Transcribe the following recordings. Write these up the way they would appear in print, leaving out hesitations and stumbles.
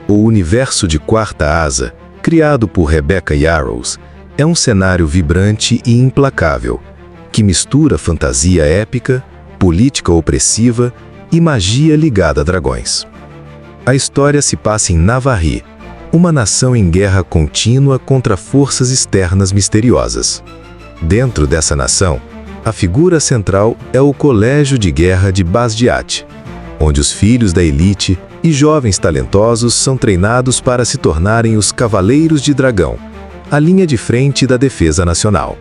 O universo de Quarta Asa, criado por Rebecca Yarros, é um cenário vibrante e implacável, que mistura fantasia épica, política opressiva e magia ligada a dragões. A história se passa em Navarre, uma nação em guerra contínua contra forças externas misteriosas. Dentro dessa nação, a figura central é o Colégio de Guerra de Basgiat, onde os filhos da elite e jovens talentosos são treinados para se tornarem os Cavaleiros de Dragão, a linha de frente da defesa nacional.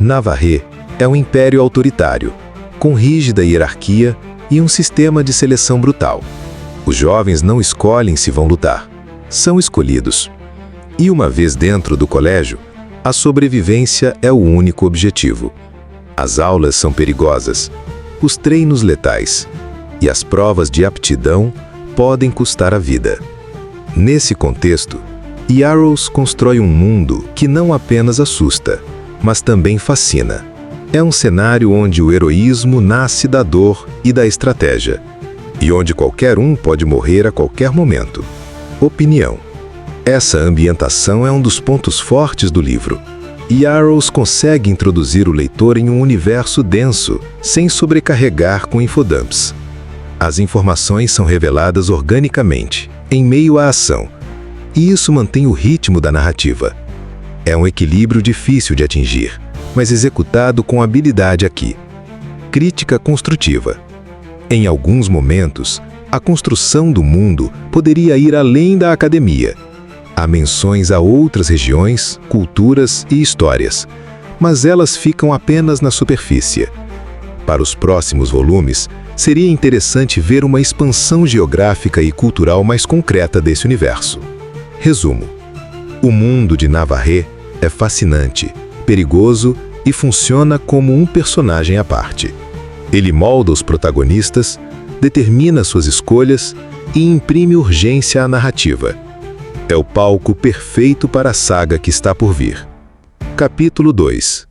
Navarre é um império autoritário, com rígida hierarquia e um sistema de seleção brutal. Os jovens não escolhem se vão lutar, são escolhidos. E uma vez dentro do colégio, a sobrevivência é o único objetivo. As aulas são perigosas, os treinos letais e as provas de aptidão podem custar a vida. Nesse contexto, Yarros constrói um mundo que não apenas assusta, mas também fascina. É um cenário onde o heroísmo nasce da dor e da estratégia, e onde qualquer um pode morrer a qualquer momento. Opinião. Essa ambientação é um dos pontos fortes do livro. Yarros consegue introduzir o leitor em um universo denso, sem sobrecarregar com infodumps. As informações são reveladas organicamente, em meio à ação, e isso mantém o ritmo da narrativa. É um equilíbrio difícil de atingir, mas executado com habilidade aqui. Crítica construtiva. Em alguns momentos, a construção do mundo poderia ir além da academia. Há menções a outras regiões, culturas e histórias, mas elas ficam apenas na superfície. Para os próximos volumes, seria interessante ver uma expansão geográfica e cultural mais concreta desse universo. Resumo. O mundo de Navarre é fascinante, perigoso e funciona como um personagem à parte. Ele molda os protagonistas, determina suas escolhas e imprime urgência à narrativa. É o palco perfeito para a saga que está por vir. Capítulo 2.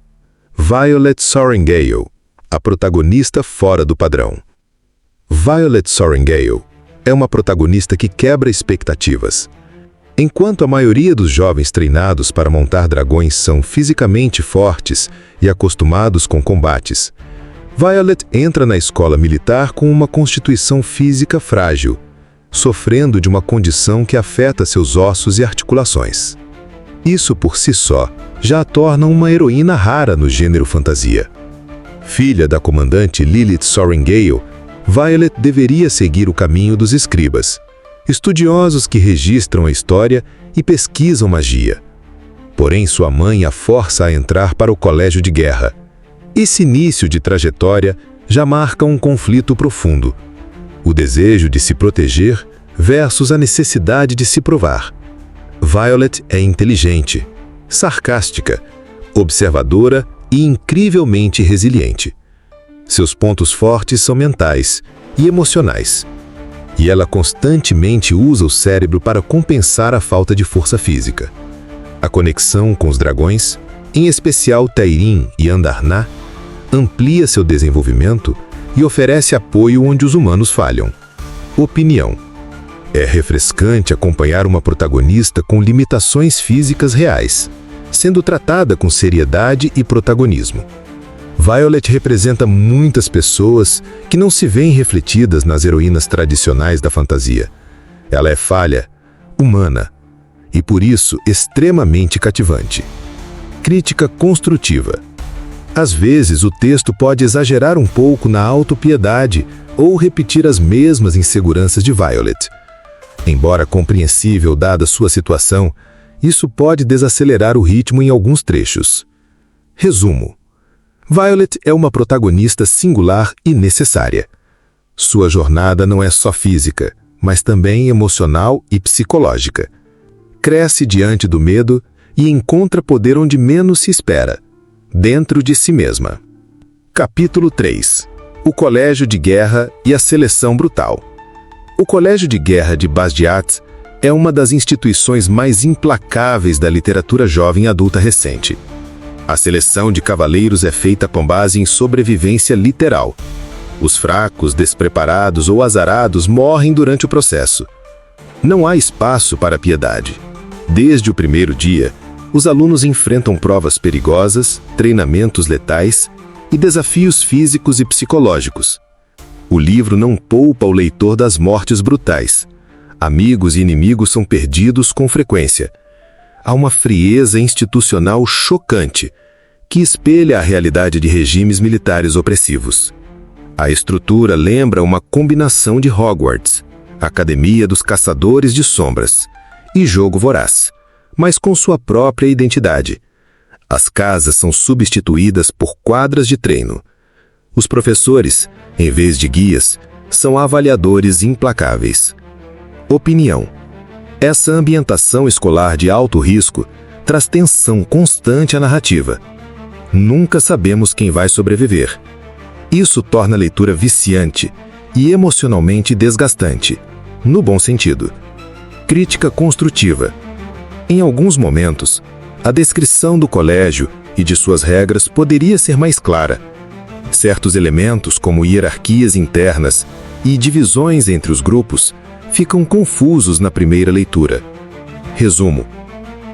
Violet Sorrengail, a protagonista fora do padrão. Violet Sorrengail é uma protagonista que quebra expectativas. Enquanto a maioria dos jovens treinados para montar dragões são fisicamente fortes e acostumados com combates, Violet entra na escola militar com uma constituição física frágil, sofrendo de uma condição que afeta seus ossos e articulações. Isso por si só já a torna uma heroína rara no gênero fantasia. Filha da comandante Lilith Sorrengail, Violet deveria seguir o caminho dos escribas, estudiosos que registram a história e pesquisam magia. Porém, sua mãe a força a entrar para o colégio de guerra. Esse início de trajetória já marca um conflito profundo. O desejo de se proteger versus a necessidade de se provar. Violet é inteligente, sarcástica, observadora e incrivelmente resiliente. Seus pontos fortes são mentais e emocionais, e ela constantemente usa o cérebro para compensar a falta de força física. A conexão com os dragões, em especial Tairin e Andarná, amplia seu desenvolvimento e oferece apoio onde os humanos falham. Opinião. É refrescante acompanhar uma protagonista com limitações físicas reais, sendo tratada com seriedade e protagonismo. Violet representa muitas pessoas que não se veem refletidas nas heroínas tradicionais da fantasia. Ela é falha, humana, e por isso extremamente cativante. Crítica construtiva. Às vezes, o texto pode exagerar um pouco na autopiedade ou repetir as mesmas inseguranças de Violet. Embora compreensível dada sua situação, isso pode desacelerar o ritmo em alguns trechos. Resumo. Violet é uma protagonista singular e necessária. Sua jornada não é só física, mas também emocional e psicológica. Cresce diante do medo e encontra poder onde menos se espera, dentro de si mesma. Capítulo 3. O Colégio de Guerra e a Seleção Brutal. O Colégio de Guerra de Basgiat é uma das instituições mais implacáveis da literatura jovem adulta recente. A seleção de cavaleiros é feita com base em sobrevivência literal. Os fracos, despreparados ou azarados morrem durante o processo. Não há espaço para a piedade. Desde o primeiro dia, os alunos enfrentam provas perigosas, treinamentos letais e desafios físicos e psicológicos. O livro não poupa o leitor das mortes brutais. Amigos e inimigos são perdidos com frequência. Há uma frieza institucional chocante que espelha a realidade de regimes militares opressivos. A estrutura lembra uma combinação de Hogwarts, Academia dos Caçadores de Sombras, e Jogo Voraz, mas com sua própria identidade. As casas são substituídas por quadras de treino. Os professores, em vez de guias, são avaliadores implacáveis. Opinião. Essa ambientação escolar de alto risco traz tensão constante à narrativa. Nunca sabemos quem vai sobreviver. Isso torna a leitura viciante e emocionalmente desgastante, no bom sentido. Crítica construtiva. Em alguns momentos, a descrição do colégio e de suas regras poderia ser mais clara. Certos elementos, como hierarquias internas e divisões entre os grupos, ficam confusos na primeira leitura. Resumo.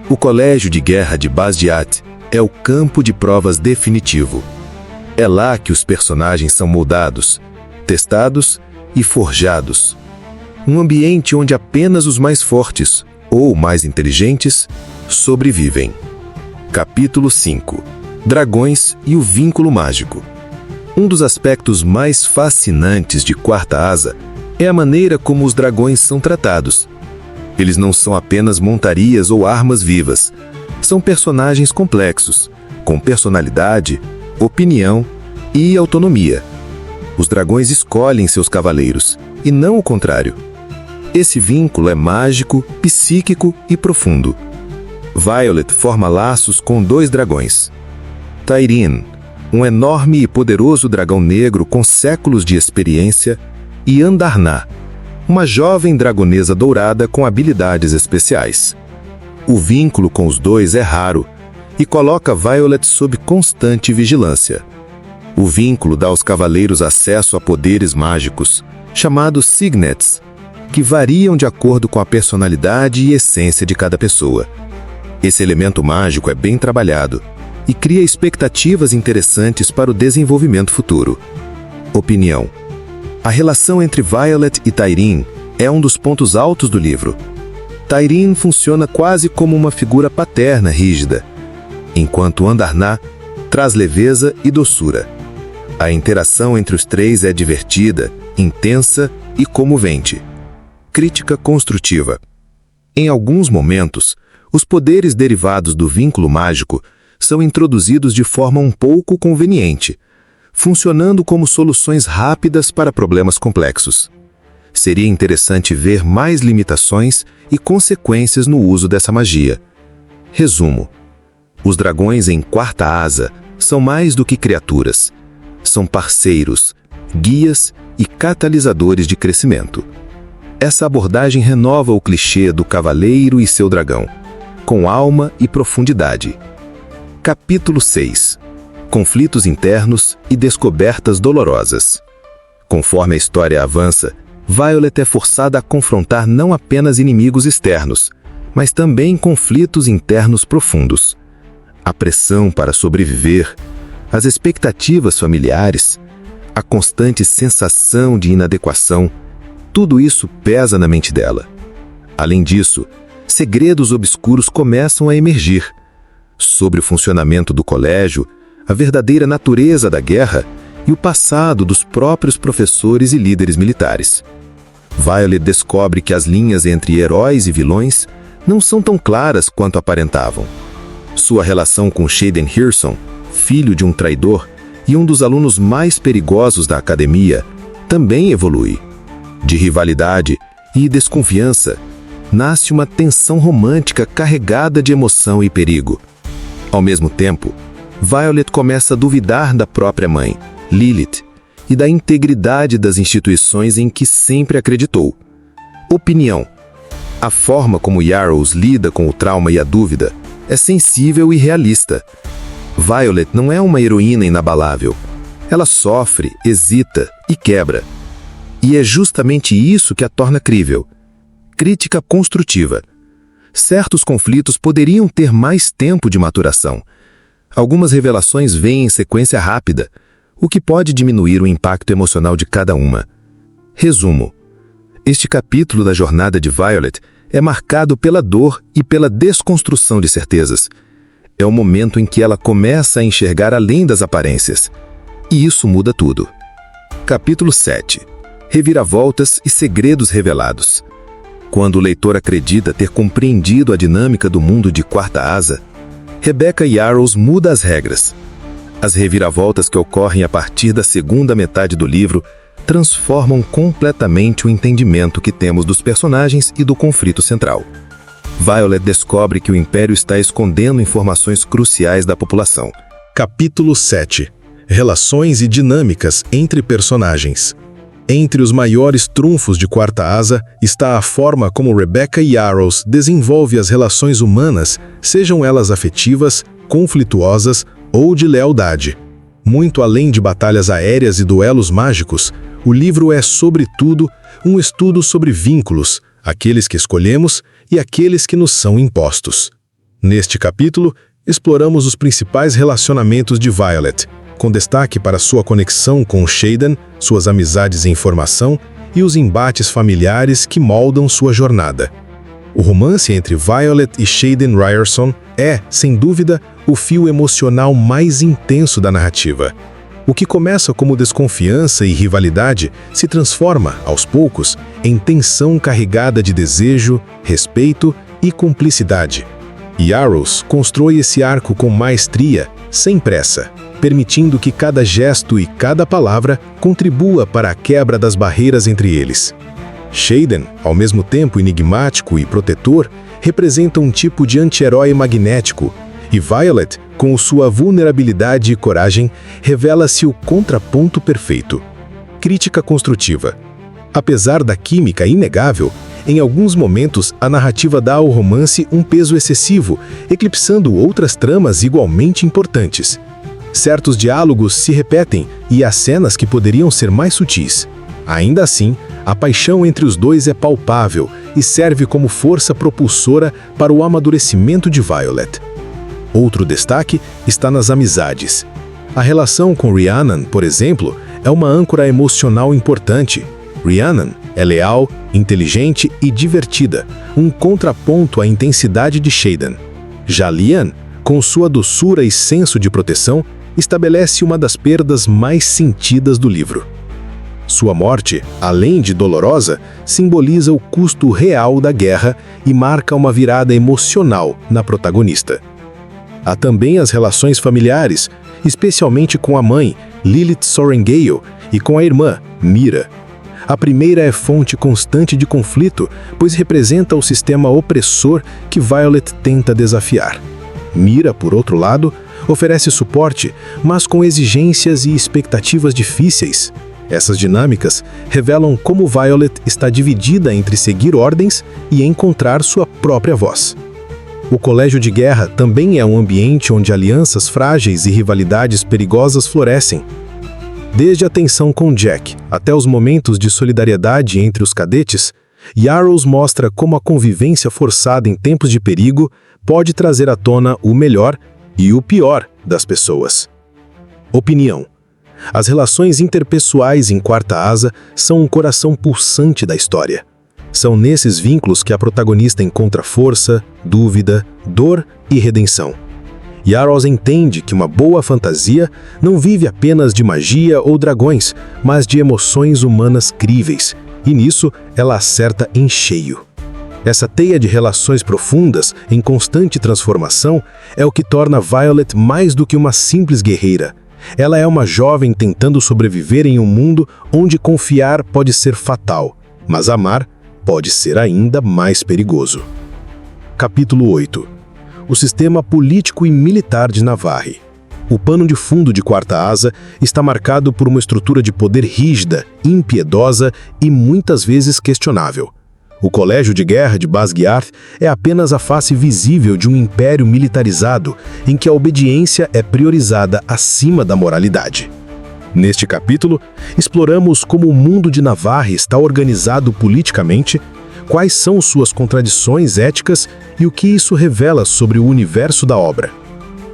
O Colégio de Guerra de Basgiat é o campo de provas definitivo. É lá que os personagens são moldados, testados e forjados. Um ambiente onde apenas os mais fortes, ou mais inteligentes, sobrevivem. Capítulo 5. Dragões e o vínculo mágico. Um dos aspectos mais fascinantes de Quarta Asa é a maneira como os dragões são tratados. Eles não são apenas montarias ou armas vivas. São personagens complexos, com personalidade, opinião e autonomia. Os dragões escolhem seus cavaleiros, e não o contrário. Esse vínculo é mágico, psíquico e profundo. Violet forma laços com 2 dragões. Tyreen, um enorme e poderoso dragão negro com séculos de experiência, e Andarná, uma jovem dragonesa dourada com habilidades especiais. O vínculo com os 2 é raro e coloca Violet sob constante vigilância. O vínculo dá aos cavaleiros acesso a poderes mágicos, chamados signets, que variam de acordo com a personalidade e essência de cada pessoa. Esse elemento mágico é bem trabalhado e cria expectativas interessantes para o desenvolvimento futuro. Opinião. A relação entre Violet e Tyreen é um dos pontos altos do livro. Tyreen funciona quase como uma figura paterna rígida, enquanto Andarná traz leveza e doçura. A interação entre os 3 é divertida, intensa e comovente. Crítica construtiva. Em alguns momentos, os poderes derivados do vínculo mágico são introduzidos de forma um pouco conveniente, funcionando como soluções rápidas para problemas complexos. Seria interessante ver mais limitações e consequências no uso dessa magia. Resumo. Os dragões em Quarta Asa são mais do que criaturas. São parceiros, guias e catalisadores de crescimento. Essa abordagem renova o clichê do cavaleiro e seu dragão, com alma e profundidade. Capítulo 6. Conflitos internos e descobertas dolorosas. Conforme a história avança, Violet é forçada a confrontar não apenas inimigos externos, mas também conflitos internos profundos. A pressão para sobreviver, as expectativas familiares, a constante sensação de inadequação, tudo isso pesa na mente dela. Além disso, segredos obscuros começam a emergir sobre o funcionamento do colégio, a verdadeira natureza da guerra e o passado dos próprios professores e líderes militares. Violet descobre que as linhas entre heróis e vilões não são tão claras quanto aparentavam. Sua relação com Xaden Hirson, filho de um traidor e um dos alunos mais perigosos da academia, também evolui. De rivalidade e desconfiança, nasce uma tensão romântica carregada de emoção e perigo. Ao mesmo tempo, Violet começa a duvidar da própria mãe, Lilith, e da integridade das instituições em que sempre acreditou. Opinião. A forma como Yarrows lida com o trauma e a dúvida é sensível e realista. Violet não é uma heroína inabalável. Ela sofre, hesita e quebra. E é justamente isso que a torna crível. crítica construtiva. Certos conflitos poderiam ter mais tempo de maturação. Algumas revelações vêm em sequência rápida, o que pode diminuir o impacto emocional de cada uma. Resumo. Este capítulo da jornada de Violet é marcado pela dor e pela desconstrução de certezas. É o momento em que ela começa a enxergar além das aparências. E isso muda tudo. Capítulo 7. Reviravoltas e segredos revelados. Quando o leitor acredita ter compreendido a dinâmica do mundo de Quarta Asa, Rebecca Yarros muda as regras. As reviravoltas que ocorrem a partir da segunda metade do livro transformam completamente o entendimento que temos dos personagens e do conflito central. Violet descobre que o Império está escondendo informações cruciais da população. Capítulo 7. Relações e dinâmicas entre personagens. Entre os maiores trunfos de Quarta Asa está a forma como Rebecca Yarros desenvolve as relações humanas, sejam elas afetivas, conflituosas ou de lealdade. Muito além de batalhas aéreas e duelos mágicos, o livro é, sobretudo, um estudo sobre vínculos, aqueles que escolhemos e aqueles que nos são impostos. Neste capítulo, exploramos os principais relacionamentos de Violet, com destaque para sua conexão com Xaden, suas amizades em formação e os embates familiares que moldam sua jornada. O romance entre Violet e Xaden Ryerson é, sem dúvida, o fio emocional mais intenso da narrativa. O que começa como desconfiança e rivalidade se transforma, aos poucos, em tensão carregada de desejo, respeito e cumplicidade. Yarros constrói esse arco com maestria, sem pressa, permitindo que cada gesto e cada palavra contribua para a quebra das barreiras entre eles. Xaden, ao mesmo tempo enigmático e protetor, representa um tipo de anti-herói magnético, e Violet, com sua vulnerabilidade e coragem, revela-se o contraponto perfeito. Crítica construtiva. Apesar da química inegável, em alguns momentos a narrativa dá ao romance um peso excessivo, eclipsando outras tramas igualmente importantes. Certos diálogos se repetem e há cenas que poderiam ser mais sutis. Ainda assim, a paixão entre os dois é palpável e serve como força propulsora para o amadurecimento de Violet. Outro destaque está nas amizades. A relação com Rhiannon, por exemplo, é uma âncora emocional importante. Rhiannon é leal, inteligente e divertida, um contraponto à intensidade de Xaden. Já Lian, com sua doçura e senso de proteção, estabelece uma das perdas mais sentidas do livro. Sua morte, além de dolorosa, simboliza o custo real da guerra e marca uma virada emocional na protagonista. Há também as relações familiares, especialmente com a mãe, Lilith Sorengale, e com a irmã, Mira. A primeira é fonte constante de conflito, pois representa o sistema opressor que Violet tenta desafiar. Mira, por outro lado, oferece suporte, mas com exigências e expectativas difíceis. Essas dinâmicas revelam como Violet está dividida entre seguir ordens e encontrar sua própria voz. O colégio de guerra também é um ambiente onde alianças frágeis e rivalidades perigosas florescem. Desde a tensão com Jack até os momentos de solidariedade entre os cadetes, Yarros mostra como a convivência forçada em tempos de perigo pode trazer à tona o melhor e o pior das pessoas. Opinião. As relações interpessoais em Quarta Asa são um coração pulsante da história. São nesses vínculos que a protagonista encontra força, dúvida, dor e redenção. Yarros entende que uma boa fantasia não vive apenas de magia ou dragões, mas de emoções humanas críveis, e nisso ela acerta em cheio. Essa teia de relações profundas, em constante transformação, é o que torna Violet mais do que uma simples guerreira. Ela é uma jovem tentando sobreviver em um mundo onde confiar pode ser fatal, mas amar pode ser ainda mais perigoso. Capítulo 8. O sistema político e militar de Navarre. O pano de fundo de Quarta Asa está marcado por uma estrutura de poder rígida, impiedosa e muitas vezes questionável. O colégio de guerra de Basgiath é apenas a face visível de um império militarizado, em que a obediência é priorizada acima da moralidade. Neste capítulo, exploramos como o mundo de Navarre está organizado politicamente, quais são suas contradições éticas e o que isso revela sobre o universo da obra.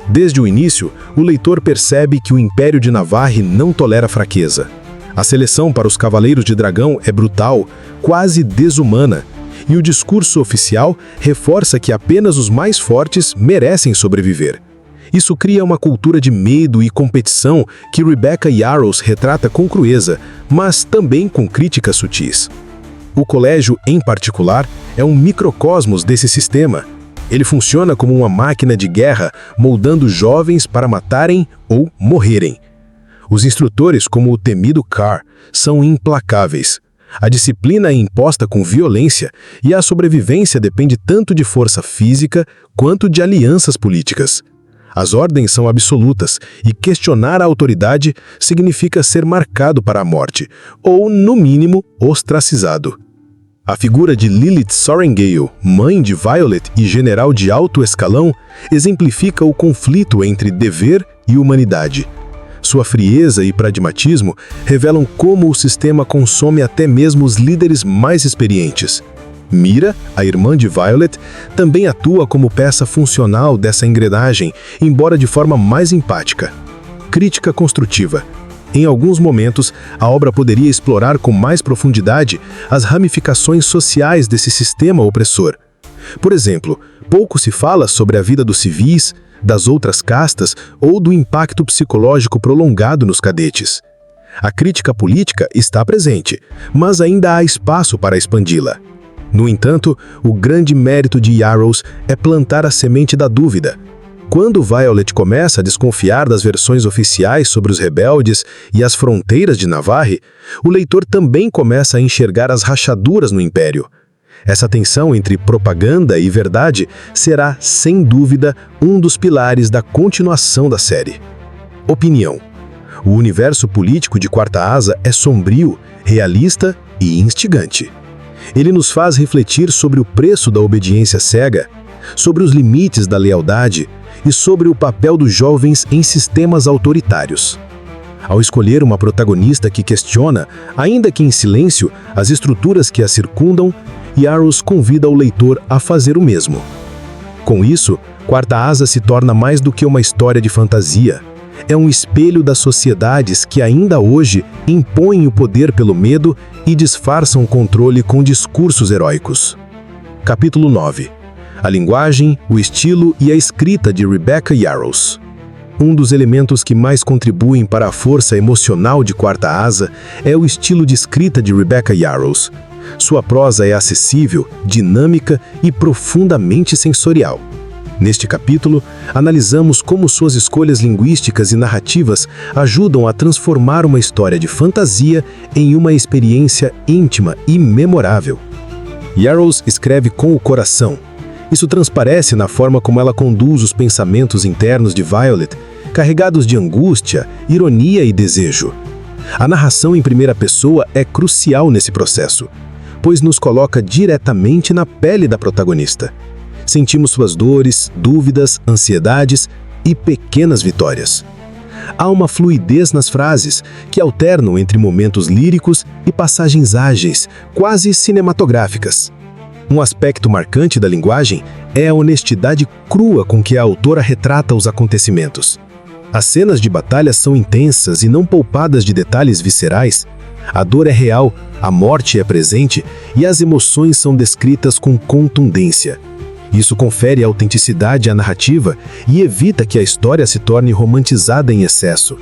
Desde o início, o leitor percebe que o Império de Navarre não tolera fraqueza. A seleção para os Cavaleiros de Dragão é brutal, quase desumana, e o discurso oficial reforça que apenas os mais fortes merecem sobreviver. Isso cria uma cultura de medo e competição que Rebecca Yarros retrata com crueza, mas também com críticas sutis. O colégio, em particular, é um microcosmos desse sistema. Ele funciona como uma máquina de guerra, moldando jovens para matarem ou morrerem. Os instrutores, como o temido Carr, são implacáveis. A disciplina é imposta com violência e a sobrevivência depende tanto de força física quanto de alianças políticas. As ordens são absolutas e questionar a autoridade significa ser marcado para a morte, ou, no mínimo, ostracizado. A figura de Lilith Sorrengail, mãe de Violet e general de alto escalão, exemplifica o conflito entre dever e humanidade. Sua frieza e pragmatismo revelam como o sistema consome até mesmo os líderes mais experientes. Mira, a irmã de Violet, também atua como peça funcional dessa engrenagem, embora de forma mais empática. Crítica construtiva. Em alguns momentos, a obra poderia explorar com mais profundidade as ramificações sociais desse sistema opressor. Por exemplo, pouco se fala sobre a vida dos civis, das outras castas ou do impacto psicológico prolongado nos cadetes. A crítica política está presente, mas ainda há espaço para expandi-la. No entanto, o grande mérito de Yarros é plantar a semente da dúvida. Quando Violet começa a desconfiar das versões oficiais sobre os rebeldes e as fronteiras de Navarre, o leitor também começa a enxergar as rachaduras no Império. Essa tensão entre propaganda e verdade será, sem dúvida, um dos pilares da continuação da série. Opinião. O universo político de Quarta Asa é sombrio, realista e instigante. Ele nos faz refletir sobre o preço da obediência cega, sobre os limites da lealdade e sobre o papel dos jovens em sistemas autoritários. Ao escolher uma protagonista que questiona, ainda que em silêncio, as estruturas que a circundam, Yarros convida o leitor a fazer o mesmo. Com isso, Quarta Asa se torna mais do que uma história de fantasia. É um espelho das sociedades que ainda hoje impõem o poder pelo medo e disfarçam o controle com discursos heróicos. Capítulo 9. A linguagem, o estilo e a escrita de Rebecca Yarros. Um dos elementos que mais contribuem para a força emocional de Quarta Asa é o estilo de escrita de Rebecca Yarros. Sua prosa é acessível, dinâmica e profundamente sensorial. Neste capítulo, analisamos como suas escolhas linguísticas e narrativas ajudam a transformar uma história de fantasia em uma experiência íntima e memorável. Yarros escreve com o coração. Isso transparece na forma como ela conduz os pensamentos internos de Violet, carregados de angústia, ironia e desejo. A narração em primeira pessoa é crucial nesse processo, pois nos coloca diretamente na pele da protagonista. Sentimos suas dores, dúvidas, ansiedades e pequenas vitórias. Há uma fluidez nas frases, que alternam entre momentos líricos e passagens ágeis, quase cinematográficas. Um aspecto marcante da linguagem é a honestidade crua com que a autora retrata os acontecimentos. As cenas de batalha são intensas e não poupadas de detalhes viscerais. A dor é real, a morte é presente e as emoções são descritas com contundência. Isso confere autenticidade à narrativa e evita que a história se torne romantizada em excesso.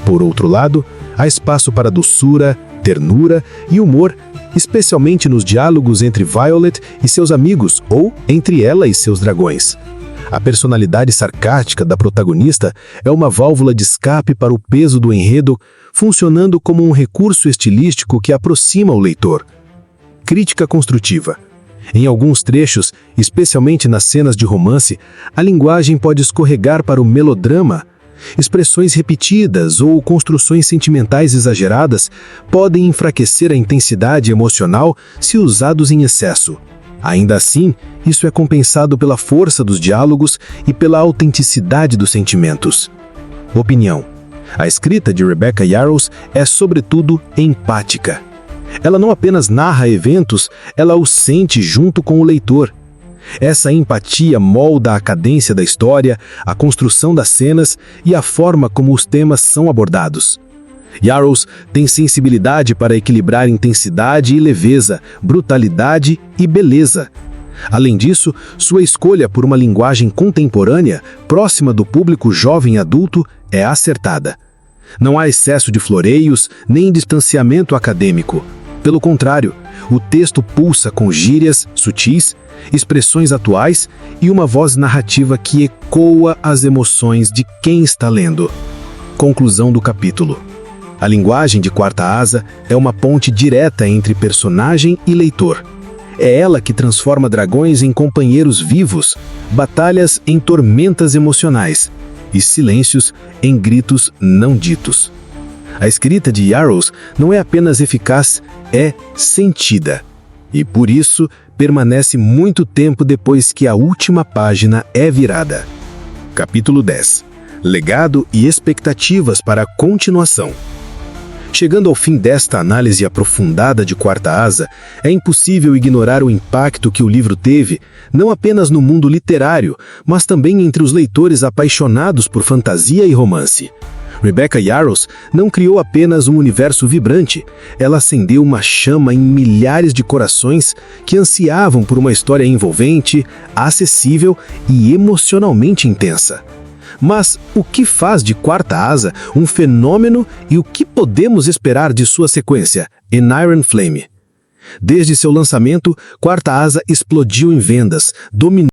Por outro lado, há espaço para doçura, ternura e humor, especialmente nos diálogos entre Violet e seus amigos ou entre ela e seus dragões. A personalidade sarcástica da protagonista é uma válvula de escape para o peso do enredo, funcionando como um recurso estilístico que aproxima o leitor. Crítica construtiva. Em alguns trechos, especialmente nas cenas de romance, a linguagem pode escorregar para o melodrama. Expressões repetidas ou construções sentimentais exageradas podem enfraquecer a intensidade emocional se usados em excesso. Ainda assim, isso é compensado pela força dos diálogos e pela autenticidade dos sentimentos. Opinião. A escrita de Rebecca Yarros é, sobretudo, empática. Ela não apenas narra eventos, ela os sente junto com o leitor. Essa empatia molda a cadência da história, a construção das cenas e a forma como os temas são abordados. Yarrows tem sensibilidade para equilibrar intensidade e leveza, brutalidade e beleza. Além disso, sua escolha por uma linguagem contemporânea, próxima do público jovem e adulto, é acertada. Não há excesso de floreios, nem distanciamento acadêmico. Pelo contrário, o texto pulsa com gírias sutis, expressões atuais e uma voz narrativa que ecoa as emoções de quem está lendo. Conclusão do capítulo. A linguagem de Quarta Asa é uma ponte direta entre personagem e leitor. É ela que transforma dragões em companheiros vivos, batalhas em tormentas emocionais e silêncios em gritos não ditos. A escrita de Yarrows não é apenas eficaz, é sentida. E por isso permanece muito tempo depois que a última página é virada. Capítulo 10. Legado e expectativas para a continuação. Chegando ao fim desta análise aprofundada de Quarta Asa, é impossível ignorar o impacto que o livro teve, não apenas no mundo literário, mas também entre os leitores apaixonados por fantasia e romance. Rebecca Yarros não criou apenas um universo vibrante, ela acendeu uma chama em milhares de corações que ansiavam por uma história envolvente, acessível e emocionalmente intensa. Mas o que faz de Quarta Asa um fenômeno e o que podemos esperar de sua sequência, In Iron Flame? Desde seu lançamento, Quarta Asa explodiu em vendas, dominou